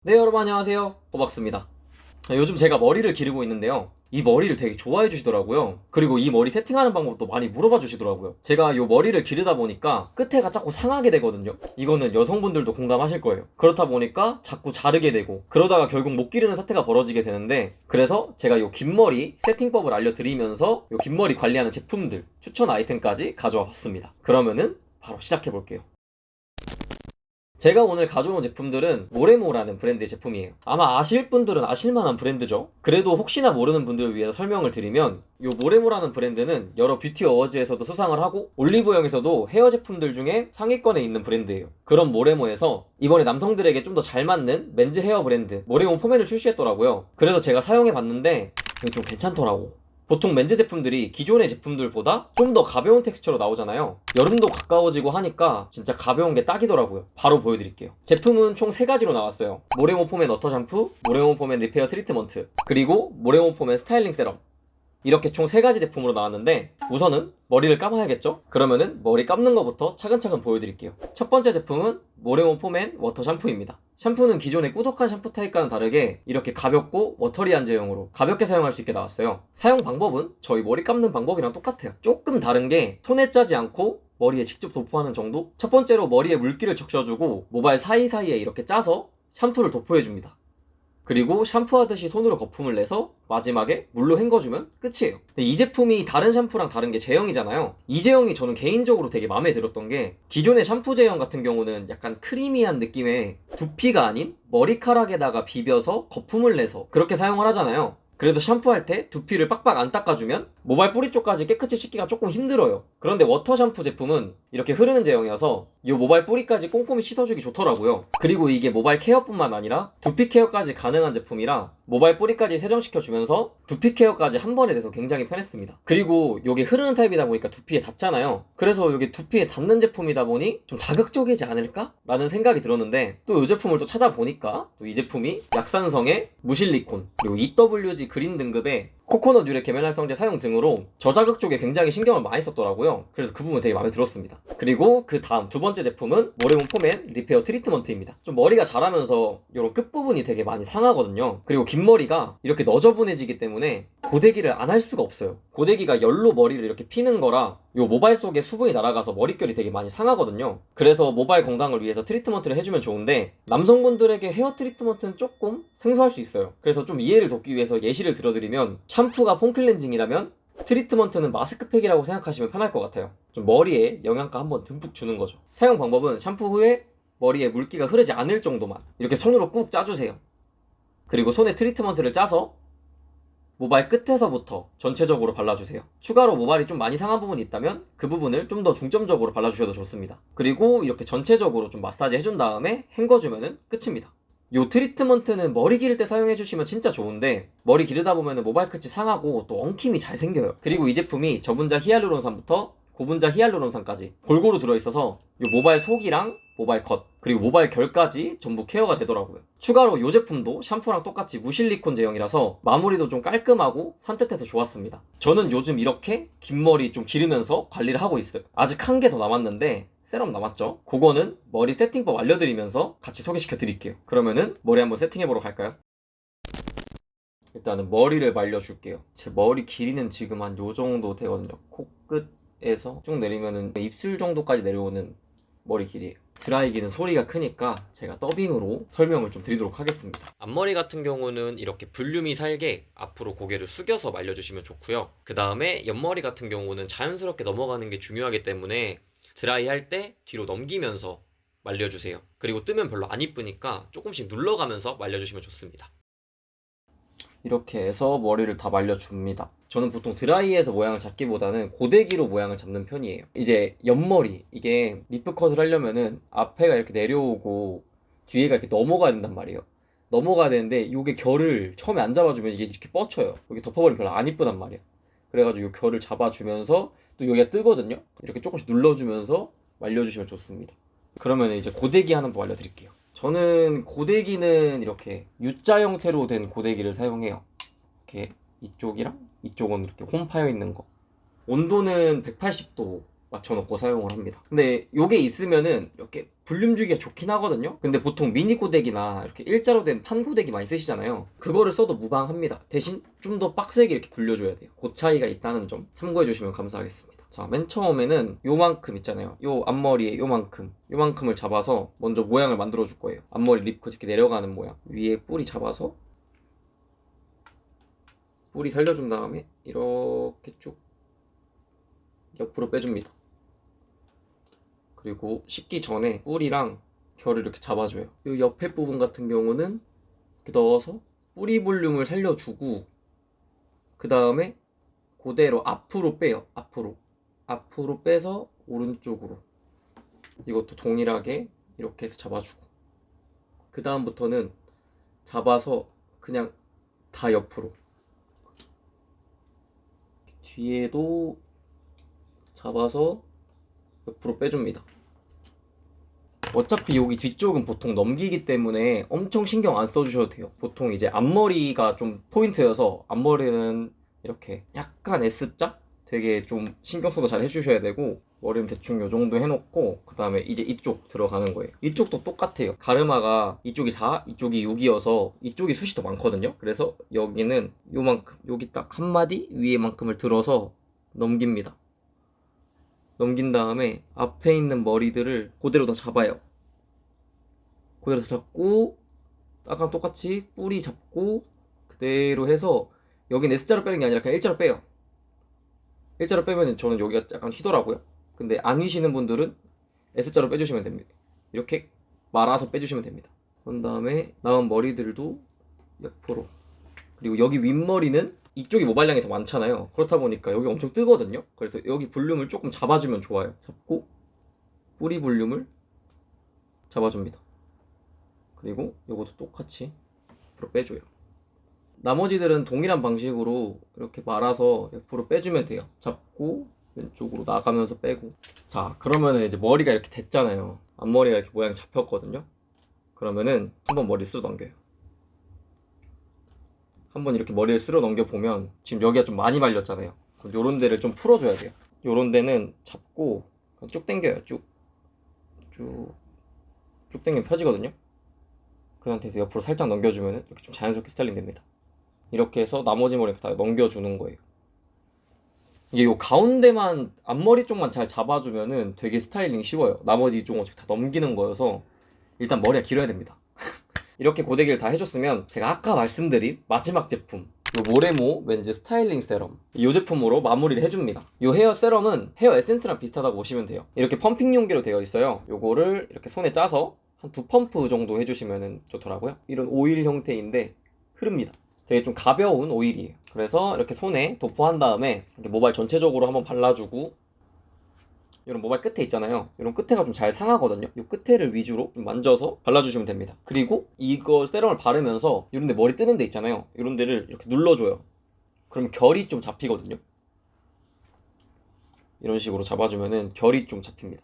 네, 여러분 안녕하세요. 호박스입니다. 요즘 제가 머리를 기르고 있는데요. 이 머리를 되게 좋아해 주시더라고요. 그리고 이 머리 세팅하는 방법도 많이 물어봐 주시더라고요. 제가 이 머리를 기르다 보니까 끝에가 자꾸 상하게 되거든요. 이거는 여성분들도 공감하실 거예요. 그렇다 보니까 자꾸 자르게 되고 그러다가 결국 못 기르는 사태가 벌어지게 되는데, 그래서 제가 이 긴 머리 세팅법을 알려드리면서 이 긴 머리 관리하는 제품들 추천 아이템까지 가져와 봤습니다. 그러면은 바로 시작해 볼게요. 제가 오늘 가져온 제품들은 모레모라는 브랜드의 제품이에요. 아마 아실 분들은 아실만한 브랜드죠. 그래도 혹시나 모르는 분들을 위해서 설명을 드리면, 이 모레모라는 브랜드는 여러 뷰티 어워즈에서도 수상을 하고 올리브영에서도 헤어 제품들 중에 상위권에 있는 브랜드예요. 그런 모레모에서 이번에 남성들에게 좀 더 잘 맞는 맨즈 헤어 브랜드 모레모 포맨을 출시했더라고요. 그래서 제가 사용해 봤는데 이게 좀 괜찮더라고. 보통 맨즈 제품들이 기존의 제품들보다 좀 더 가벼운 텍스처로 나오잖아요. 여름도 가까워지고 하니까 진짜 가벼운 게 딱이더라고요. 바로 보여드릴게요. 제품은 총 3가지로 나왔어요. 모레모 포맨 워터 샴푸, 모레모 포맨 리페어 트리트먼트, 그리고 모레모 포맨 스타일링 세럼. 이렇게 총 3가지 제품으로 나왔는데, 우선은 머리를 감아야겠죠? 그러면은 머리 감는 것부터 차근차근 보여드릴게요. 첫 번째 제품은 모레모 포맨 워터 샴푸입니다. 샴푸는 기존의 꾸덕한 샴푸 타입과는 다르게 이렇게 가볍고 워터리한 제형으로 가볍게 사용할 수 있게 나왔어요. 사용 방법은 저희 머리 감는 방법이랑 똑같아요. 조금 다른 게 손에 짜지 않고 머리에 직접 도포하는 정도? 첫 번째로 머리에 물기를 적셔주고 모발 사이사이에 이렇게 짜서 샴푸를 도포해줍니다. 그리고 샴푸하듯이 손으로 거품을 내서 마지막에 물로 헹궈주면 끝이에요. 근데 이 제품이 다른 샴푸랑 다른 게 제형이잖아요. 이 제형이 저는 개인적으로 되게 마음에 들었던 게, 기존의 샴푸 제형 같은 경우는 약간 크리미한 느낌의 두피가 아닌 머리카락에다가 비벼서 거품을 내서 그렇게 사용을 하잖아요. 그래도 샴푸할 때 두피를 빡빡 안 닦아주면 모발 뿌리 쪽까지 깨끗이 씻기가 조금 힘들어요. 그런데 워터 샴푸 제품은 이렇게 흐르는 제형이어서 이 모발 뿌리까지 꼼꼼히 씻어주기 좋더라고요. 그리고 이게 모발 케어뿐만 아니라 두피 케어까지 가능한 제품이라 모발 뿌리까지 세정시켜주면서 두피 케어까지 한 번에 돼서 굉장히 편했습니다. 그리고 이게 흐르는 타입이다 보니까 두피에 닿잖아요. 그래서 이게 두피에 닿는 제품이다 보니 좀 자극적이지 않을까? 라는 생각이 들었는데, 또 이 제품을 또 찾아보니까 또 이 제품이 약산성의 무실리콘, 그리고 EWG 그린 등급의 코코넛 유래 계면활성제 사용 등으로 저자극 쪽에 굉장히 신경을 많이 썼더라고요. 그래서 그 부분 되게 마음에 들었습니다. 그리고 그 다음 두 번째 제품은 모레몬 포맨 리페어 트리트먼트입니다. 좀 머리가 자라면서 이런 끝부분이 되게 많이 상하거든요. 그리고 긴 머리가 이렇게 너저분해지기 때문에 고데기를 안 할 수가 없어요. 고데기가 열로 머리를 이렇게 피는 거라 요 모발 속에 수분이 날아가서 머릿결이 되게 많이 상하거든요. 그래서 모발 건강을 위해서 트리트먼트를 해주면 좋은데, 남성분들에게 헤어 트리트먼트는 조금 생소할 수 있어요. 그래서 좀 이해를 돕기 위해서 예시를 들어드리면, 샴푸가 폼클렌징이라면 트리트먼트는 마스크팩이라고 생각하시면 편할 것 같아요. 좀 머리에 영양가 한번 듬뿍 주는 거죠. 사용 방법은 샴푸 후에 머리에 물기가 흐르지 않을 정도만 이렇게 손으로 꾹 짜주세요. 그리고 손에 트리트먼트를 짜서 모발 끝에서부터 전체적으로 발라주세요. 추가로 모발이 좀 많이 상한 부분이 있다면 그 부분을 좀 더 중점적으로 발라주셔도 좋습니다. 그리고 이렇게 전체적으로 좀 마사지 해준 다음에 헹궈주면 끝입니다. 요 트리트먼트는 머리 기를 때 사용해주시면 진짜 좋은데, 머리 기르다 보면 모발 끝이 상하고 또 엉킴이 잘 생겨요. 그리고 이 제품이 저분자 히알루론산부터 고분자 히알루론산까지 골고루 들어있어서 요 모발 속이랑 모발 컷 그리고 모발 결까지 전부 케어가 되더라고요. 추가로 이 제품도 샴푸랑 똑같이 무실리콘 제형이라서 마무리도 좀 깔끔하고 산뜻해서 좋았습니다. 저는 요즘 이렇게 긴 머리 좀 기르면서 관리를 하고 있어요. 아직 한 개 더 남았는데 세럼 남았죠? 그거는 머리 세팅법 알려드리면서 같이 소개시켜 드릴게요. 그러면은 머리 한번 세팅해보러 갈까요? 일단은 머리를 말려줄게요. 제 머리 길이는 지금 한 요 정도 되거든요. 코끝에서 쭉 내리면은 입술 정도까지 내려오는 머리 길이에요. 드라이기는 소리가 크니까 제가 더빙으로 설명을 좀 드리도록 하겠습니다. 앞머리 같은 경우는 이렇게 볼륨이 살게 앞으로 고개를 숙여서 말려주시면 좋고요. 그 다음에 옆머리 같은 경우는 자연스럽게 넘어가는 게 중요하기 때문에 드라이 할 때 뒤로 넘기면서 말려주세요. 그리고 뜨면 별로 안 이쁘니까 조금씩 눌러가면서 말려주시면 좋습니다. 이렇게 해서 머리를 다 말려줍니다. 저는 보통 드라이해서 모양을 잡기보다는 고데기로 모양을 잡는 편이에요. 이제 옆머리, 이게 리프컷을 하려면은 앞에가 이렇게 내려오고 뒤에가 이렇게 넘어가야 된단 말이에요. 넘어가야 되는데 이게 결을 처음에 안 잡아주면 이게 이렇게 뻗쳐요. 여기 덮어버리면 별로 안 이쁘단 말이에요. 그래가지고 이 결을 잡아주면서 또 여기가 뜨거든요. 이렇게 조금씩 눌러주면서 말려주시면 좋습니다. 그러면 이제 고데기 하는 법 알려드릴게요. 저는 고데기는 이렇게 U자 형태로 된 고데기를 사용해요. 이렇게 이쪽이랑 이쪽은 이렇게 홈 파여 있는 거. 온도는 180도 맞춰놓고 사용을 합니다. 근데 요게 있으면은 이렇게 볼륨 주기가 좋긴 하거든요. 근데 보통 미니 고데기나 이렇게 일자로 된 판 고데기 많이 쓰시잖아요. 그거를 써도 무방합니다. 대신 좀 더 빡세게 이렇게 굴려줘야 돼요. 그 차이가 있다는 점 참고해 주시면 감사하겠습니다. 자, 맨 처음에는 요만큼 있잖아요. 요 앞머리에 요만큼을 잡아서 먼저 모양을 만들어 줄 거예요. 앞머리 립컷 이렇게 내려가는 모양. 위에 뿌리 잡아서 뿌리 살려준 다음에 이렇게 쭉 옆으로 빼줍니다. 그리고 씻기 전에 뿌리랑 결을 이렇게 잡아줘요. 이 옆에 부분 같은 경우는 이렇게 넣어서 뿌리 볼륨을 살려주고, 그 다음에 그대로 앞으로 빼요. 앞으로 빼서 오른쪽으로. 이것도 동일하게 이렇게 해서 잡아주고, 그 다음부터는 잡아서 그냥 다 옆으로. 뒤에도 잡아서 옆으로 빼줍니다. 어차피 여기 뒤쪽은 보통 넘기기 때문에 엄청 신경 안 써주셔도 돼요. 보통 이제 앞머리가 좀 포인트여서 앞머리는 이렇게 약간 S자? 되게 좀 신경 써서 잘 해주셔야 되고, 머리는 대충 요 정도 해놓고 그 다음에 이제 이쪽 들어가는 거예요. 이쪽도 똑같아요. 가르마가 이쪽이 4, 이쪽이 6이어서 이쪽이 숱이 더 많거든요. 그래서 여기는 요만큼, 여기 딱 한 마디 위에만큼을 들어서 넘깁니다. 넘긴 다음에 앞에 있는 머리들을 그대로 다 잡아요. 그대로 잡고 아까랑 똑같이 뿌리 잡고 그대로 해서, 여긴 S자로 빼는 게 아니라 그냥 일자로 빼요. 일자로 빼면 저는 여기가 약간 휘더라고요. 근데 안 휘시는 분들은 S자로 빼주시면 됩니다. 이렇게 말아서 빼주시면 됩니다. 그런 다음에 남은 머리들도 옆으로. 그리고 여기 윗머리는 이쪽이 모발량이 더 많잖아요. 그렇다 보니까 여기 엄청 뜨거든요. 그래서 여기 볼륨을 조금 잡아주면 좋아요. 잡고 뿌리 볼륨을 잡아줍니다. 그리고 이것도 똑같이 옆으로 빼줘요. 나머지들은 동일한 방식으로 이렇게 말아서 옆으로 빼주면 돼요. 잡고 왼쪽으로 나가면서 빼고. 자, 그러면은 이제 머리가 이렇게 됐잖아요. 앞머리가 이렇게 모양이 잡혔거든요. 그러면은 한번 머리 쓸어 넘겨요. 한번 이렇게 머리를 쓸어 넘겨 보면 지금 여기가 좀 많이 말렸잖아요. 그럼 요런 데를 좀 풀어줘야 돼요. 요런 데는 잡고 쭉 당겨요. 쭉 당기면 펴지거든요. 그 상태에서 옆으로 살짝 넘겨주면 이렇게 좀 자연스럽게 스타일링 됩니다. 이렇게 해서 나머지 머리 다 넘겨주는 거예요. 이게 요 가운데만, 앞머리 쪽만 잘 잡아주면은 되게 스타일링 쉬워요. 나머지 이쪽은 어차피 다 넘기는 거여서 일단 머리가 길어야 됩니다. 이렇게 고데기를 다 해줬으면 제가 아까 말씀드린 마지막 제품, 요 모레모 맨즈 스타일링 세럼, 이 제품으로 마무리를 해줍니다. 이 헤어 세럼은 헤어 에센스랑 비슷하다고 보시면 돼요. 이렇게 펌핑 용기로 되어 있어요. 요거를 이렇게 손에 짜서 한 2펌프 정도 해주시면 좋더라고요. 이런 오일 형태인데 흐릅니다. 되게 좀 가벼운 오일이에요. 그래서 이렇게 손에 도포한 다음에 이렇게 모발 전체적으로 한번 발라주고, 이런 모발 끝에 있잖아요. 이런 끝에가 좀 잘 상하거든요. 이 끝에를 위주로 좀 만져서 발라주시면 됩니다. 그리고 이거 세럼을 바르면서 이런 데 머리 뜨는 데 있잖아요. 이런 데를 이렇게 눌러줘요. 그러면 결이 좀 잡히거든요. 이런 식으로 잡아주면은 결이 좀 잡힙니다.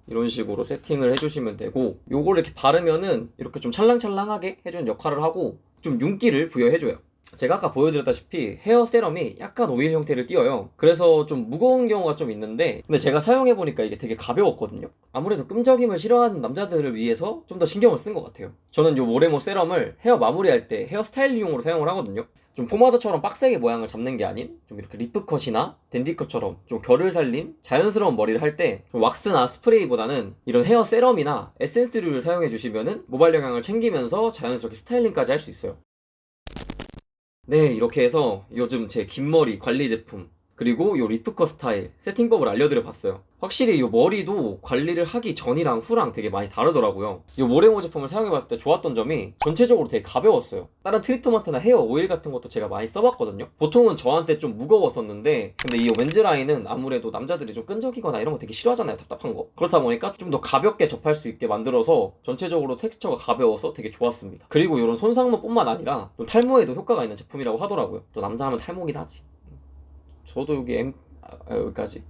이런 식으로 세팅을 해주시면 되고, 요걸 이렇게 바르면은 이렇게 좀 찰랑찰랑하게 해주는 역할을 하고 좀 윤기를 부여해줘요. 제가 아까 보여드렸다시피 헤어 세럼이 약간 오일 형태를 띄어요. 그래서 좀 무거운 경우가 좀 있는데, 근데 제가 사용해보니까 이게 되게 가벼웠거든요. 아무래도 끈적임을 싫어하는 남자들을 위해서 좀 더 신경을 쓴 것 같아요. 저는 이 모레모 세럼을 헤어 마무리할 때 헤어 스타일링용으로 사용을 하거든요. 좀 포마드처럼 빡세게 모양을 잡는 게 아닌 좀 이렇게 리프컷이나 댄디컷처럼 좀 결을 살린 자연스러운 머리를 할 때 왁스나 스프레이보다는 이런 헤어 세럼이나 에센스류를 사용해 주시면은 모발 영양을 챙기면서 자연스럽게 스타일링까지 할 수 있어요. 네, 이렇게 해서 요즘 제 긴 머리 관리 제품, 그리고 요 리프컷 스타일 세팅법을 알려드려 봤어요. 확실히 요 머리도 관리를 하기 전이랑 후랑 되게 많이 다르더라고요. 요 모레모 제품을 사용해봤을 때 좋았던 점이 전체적으로 되게 가벼웠어요. 다른 트리트먼트나 헤어 오일 같은 것도 제가 많이 써봤거든요. 보통은 저한테 좀 무거웠었는데, 근데 이 맨즈 라인은 아무래도 남자들이 좀 끈적이거나 이런 거 되게 싫어하잖아요. 답답한 거. 그렇다 보니까 좀 더 가볍게 접할 수 있게 만들어서 전체적으로 텍스처가 가벼워서 되게 좋았습니다. 그리고 이런 손상모뿐만 아니라 좀 탈모에도 효과가 있는 제품이라고 하더라고요. 또 남자 하면 탈모긴 하지. 저도 여기 여기까지.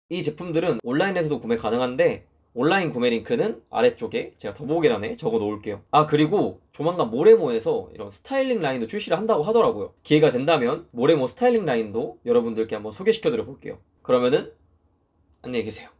이 제품들은 온라인에서도 구매 가능한데 온라인 구매 링크는 아래쪽에 제가 더보기란에 적어 놓을게요. 아, 그리고 조만간 모레모에서 이런 스타일링 라인도 출시를 한다고 하더라고요. 기회가 된다면 모레모 스타일링 라인도 여러분들께 한번 소개시켜 드려 볼게요. 그러면은 안녕히 계세요.